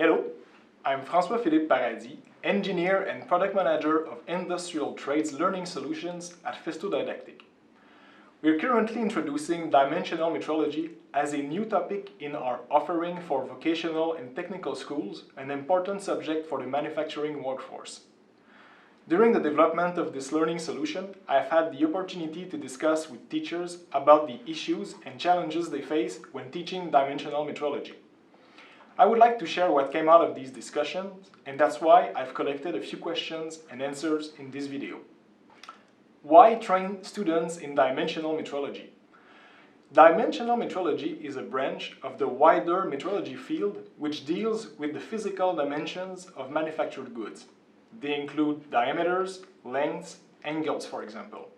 Hello, I'm François-Philippe Paradis, Engineer and Product Manager of Industrial Trades Learning Solutions at Festo Didactic. We're currently introducing dimensional metrology as a new topic in our offering for vocational and technical schools, an important subject for the manufacturing workforce. During the development of this learning solution, I've had the opportunity to discuss with teachers about the issues and challenges they face when teaching dimensional metrology. I would like to share what came out of these discussions, and that's why I've collected a few questions and answers in this video. Why train students in dimensional metrology? Dimensional metrology is a branch of the wider metrology field which deals with the physical dimensions of manufactured goods. They include diameters, lengths, angles, for example.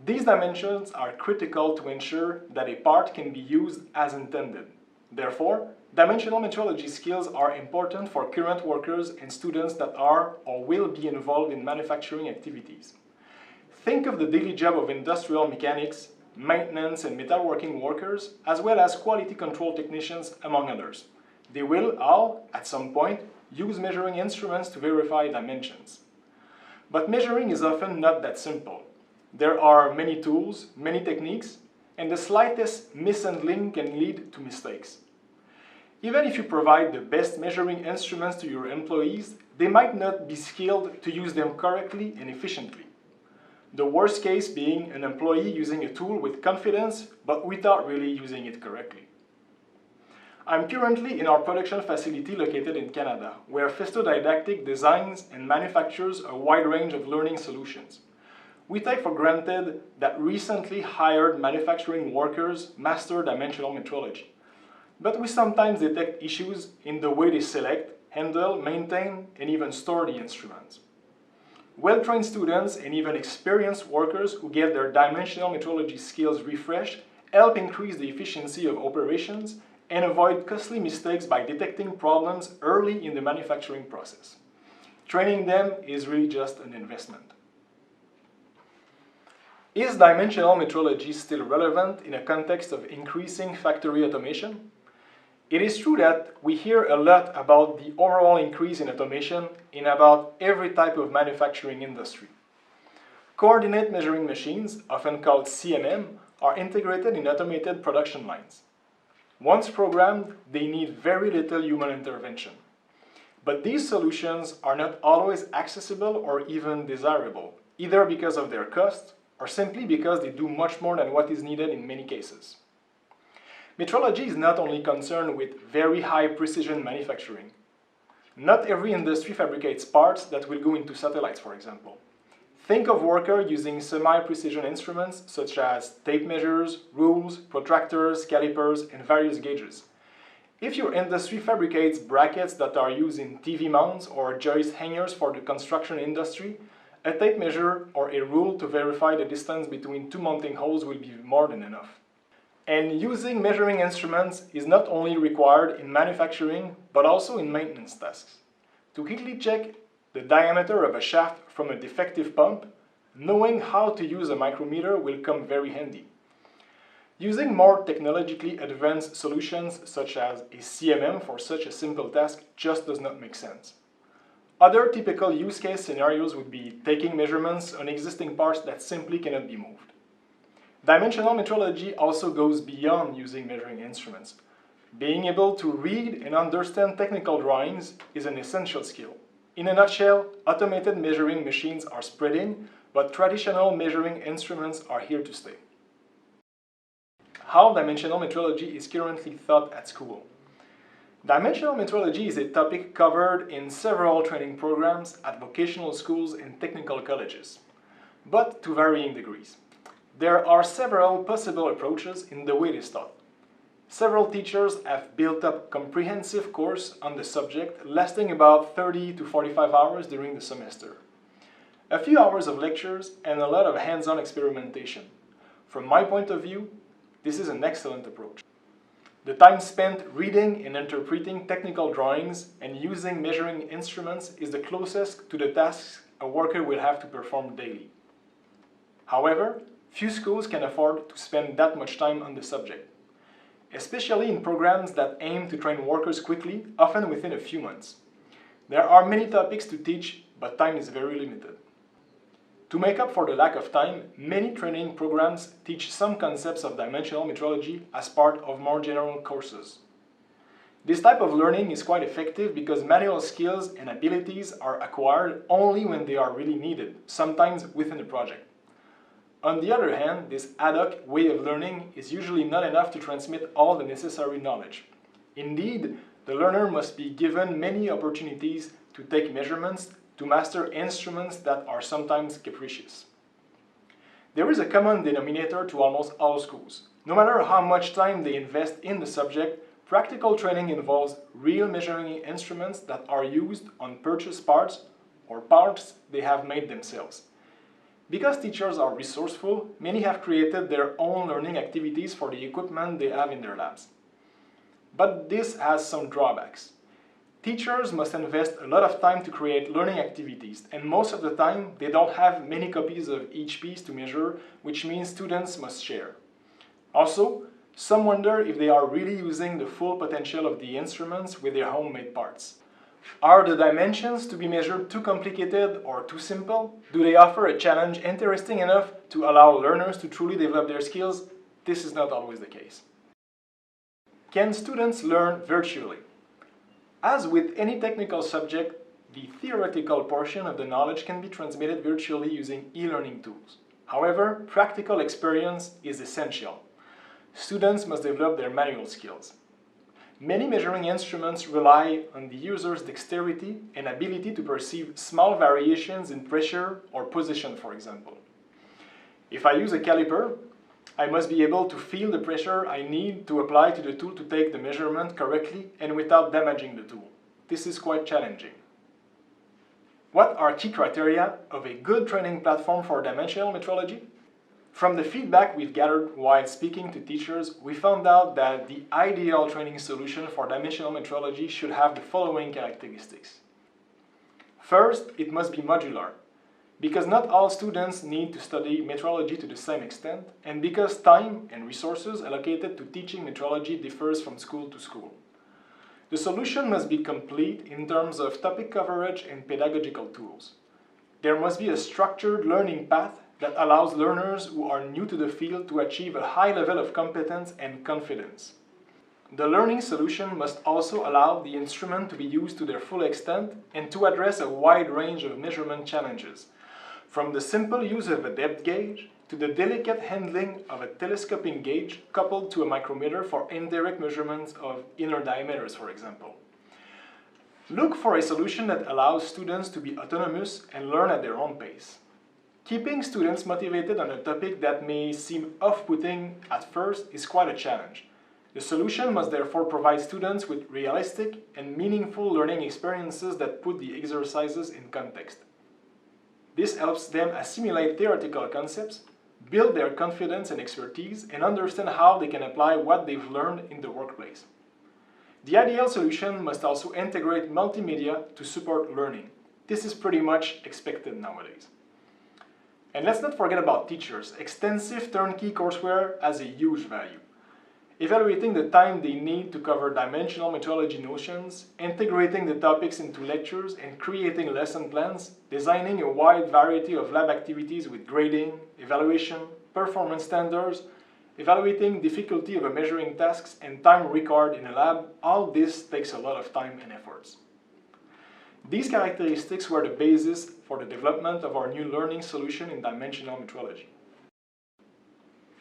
These dimensions are critical to ensure that a part can be used as intended. Therefore, dimensional metrology skills are important for current workers and students that are or will be involved in manufacturing activities. Think of the daily job of industrial mechanics, maintenance and metalworking workers, as well as quality control technicians, among others. They will all, at some point, use measuring instruments to verify dimensions. But measuring is often not that simple. There are many tools, many techniques, and the slightest mishandling can lead to mistakes. Even if you provide the best measuring instruments to your employees, they might not be skilled to use them correctly and efficiently. The worst case being an employee using a tool with confidence, but without really using it correctly. I'm currently in our production facility located in Canada, where Festo Didactic designs and manufactures a wide range of learning solutions. We take for granted that recently hired manufacturing workers master dimensional metrology. But we sometimes detect issues in the way they select, handle, maintain, and even store the instruments. Well-trained students and even experienced workers who get their dimensional metrology skills refreshed help increase the efficiency of operations and avoid costly mistakes by detecting problems early in the manufacturing process. Training them is really just an investment. Is dimensional metrology still relevant in a context of increasing factory automation? It is true that we hear a lot about the overall increase in automation in about every type of manufacturing industry. Coordinate measuring machines, often called CMM, are integrated in automated production lines. Once programmed, they need very little human intervention. But these solutions are not always accessible or even desirable, either because of their cost or simply because they do much more than what is needed in many cases. Metrology is not only concerned with very high precision manufacturing. Not every industry fabricates parts that will go into satellites, for example. Think of workers using semi-precision instruments such as tape measures, rules, protractors, calipers, and various gauges. If your industry fabricates brackets that are used in TV mounts or joist hangers for the construction industry, a tape measure or a rule to verify the distance between two mounting holes will be more than enough. And using measuring instruments is not only required in manufacturing, but also in maintenance tasks. To quickly check the diameter of a shaft from a defective pump, knowing how to use a micrometer will come very handy. Using more technologically advanced solutions such as a CMM for such a simple task just does not make sense. Other typical use case scenarios would be taking measurements on existing parts that simply cannot be moved. Dimensional metrology also goes beyond using measuring instruments. Being able to read and understand technical drawings is an essential skill. In a nutshell, automated measuring machines are spreading, but traditional measuring instruments are here to stay. How dimensional metrology is currently taught at school. Dimensional metrology is a topic covered in several training programs at vocational schools and technical colleges, but to varying degrees. There are several possible approaches in the way it is taught. Several teachers have built up comprehensive course on the subject lasting about 30 to 45 hours during the semester. A few hours of lectures and a lot of hands-on experimentation. From my point of view, this is an excellent approach. The time spent reading and interpreting technical drawings and using measuring instruments is the closest to the tasks a worker will have to perform daily. However, few schools can afford to spend that much time on the subject. especially in programs that aim to train workers quickly, often within a few months. There are many topics to teach, but time is very limited. To make up for the lack of time, many training programs teach some concepts of dimensional metrology as part of more general courses. This type of learning is quite effective because manual skills and abilities are acquired only when they are really needed, sometimes within a project. On the other hand, this ad hoc way of learning is usually not enough to transmit all the necessary knowledge. Indeed, the learner must be given many opportunities to take measurements, to master instruments that are sometimes capricious. There is a common denominator to almost all schools. No matter how much time they invest in the subject, practical training involves real measuring instruments that are used on purchased parts or parts they have made themselves. Because teachers are resourceful, many have created their own learning activities for the equipment they have in their labs. But this has some drawbacks. Teachers must invest a lot of time to create learning activities, and most of the time they don't have many copies of each piece to measure, which means students must share. Also, some wonder if they are really using the full potential of the instruments with their homemade parts. Are the dimensions to be measured too complicated or too simple? Do they offer a challenge interesting enough to allow learners to truly develop their skills? This is not always the case. Can students learn virtually? As with any technical subject, the theoretical portion of the knowledge can be transmitted virtually using e-learning tools. However, practical experience is essential. Students must develop their manual skills. Many measuring instruments rely on the user's dexterity and ability to perceive small variations in pressure or position, for example. If I use a caliper, I must be able to feel the pressure I need to apply to the tool to take the measurement correctly and without damaging the tool. This is quite challenging. What are key criteria of a good training platform for dimensional metrology? From the feedback we've gathered while speaking to teachers, we found out that the ideal training solution for dimensional metrology should have the following characteristics. First, it must be modular, because not all students need to study metrology to the same extent, and because time and resources allocated to teaching metrology differs from school to school. The solution must be complete in terms of topic coverage and pedagogical tools. There must be a structured learning path that allows learners who are new to the field to achieve a high level of competence and confidence. The learning solution must also allow the instrument to be used to their full extent and to address a wide range of measurement challenges, from the simple use of a depth gauge to the delicate handling of a telescoping gauge coupled to a micrometer for indirect measurements of inner diameters, for example. Look for a solution that allows students to be autonomous and learn at their own pace. Keeping students motivated on a topic that may seem off-putting at first is quite a challenge. The solution must therefore provide students with realistic and meaningful learning experiences that put the exercises in context. This helps them assimilate theoretical concepts, build their confidence and expertise, and understand how they can apply what they've learned in the workplace. The ideal solution must also integrate multimedia to support learning. This is pretty much expected nowadays. And let's not forget about teachers. Extensive turnkey courseware has a huge value. Evaluating the time they need to cover dimensional metrology notions, integrating the topics into lectures, and creating lesson plans, designing a wide variety of lab activities with grading, evaluation, performance standards, evaluating difficulty of a measuring tasks, and time required in a lab, all this takes a lot of time and efforts. These characteristics were the basis for the development of our new learning solution in dimensional metrology.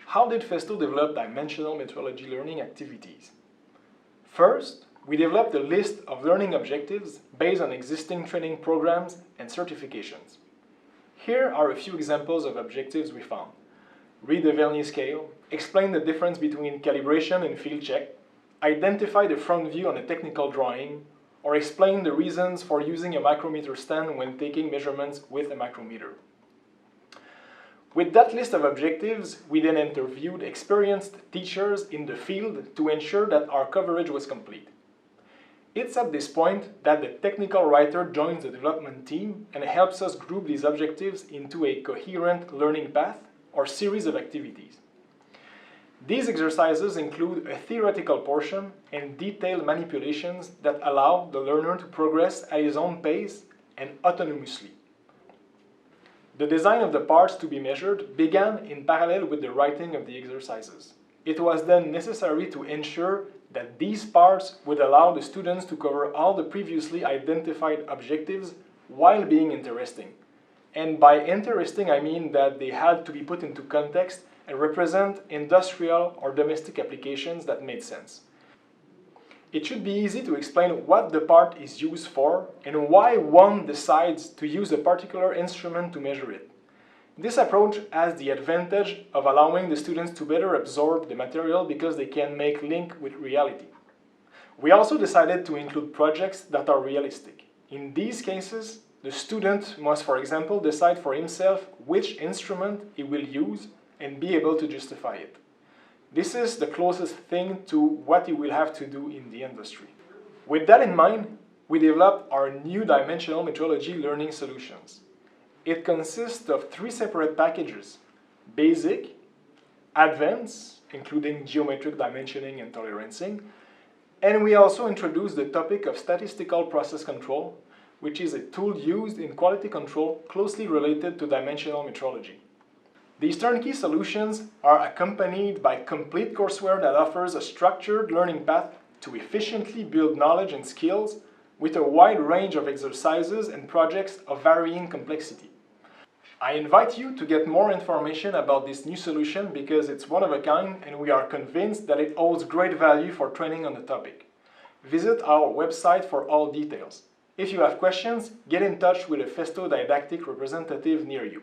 How did Festo develop dimensional metrology learning activities? First, we developed a list of learning objectives based on existing training programs and certifications. Here are a few examples of objectives we found. Read the Vernier scale, explain the difference between calibration and field check, identify the front view on a technical drawing, or explain the reasons for using a micrometer stand when taking measurements with a micrometer. With that list of objectives, we then interviewed experienced teachers in the field to ensure that our coverage was complete. It's at this point that the technical writer joins the development team and helps us group these objectives into a coherent learning path or series of activities. These exercises include a theoretical portion and detailed manipulations that allow the learner to progress at his own pace and autonomously. The design of the parts to be measured began in parallel with the writing of the exercises. It was then necessary to ensure that these parts would allow the students to cover all the previously identified objectives while being interesting. And by interesting, I mean that they had to be put into context and represent industrial or domestic applications that made sense. It should be easy to explain what the part is used for and why one decides to use a particular instrument to measure it. This approach has the advantage of allowing the students to better absorb the material because they can make link with reality. We also decided to include projects that are realistic. In these cases, the student must, for example, decide for himself which instrument he will use and be able to justify it. This is the closest thing to what he will have to do in the industry. With that in mind, we developed our new dimensional metrology learning solutions. It consists of 3 separate packages: Basic, Advanced, including geometric dimensioning and tolerancing, and we also introduced the topic of statistical process control, which is a tool used in quality control closely related to dimensional metrology. These turnkey solutions are accompanied by complete courseware that offers a structured learning path to efficiently build knowledge and skills with a wide range of exercises and projects of varying complexity. I invite you to get more information about this new solution because it's one of a kind and we are convinced that it holds great value for training on the topic. Visit our website for all details. If you have questions, get in touch with a Festo didactic representative near you.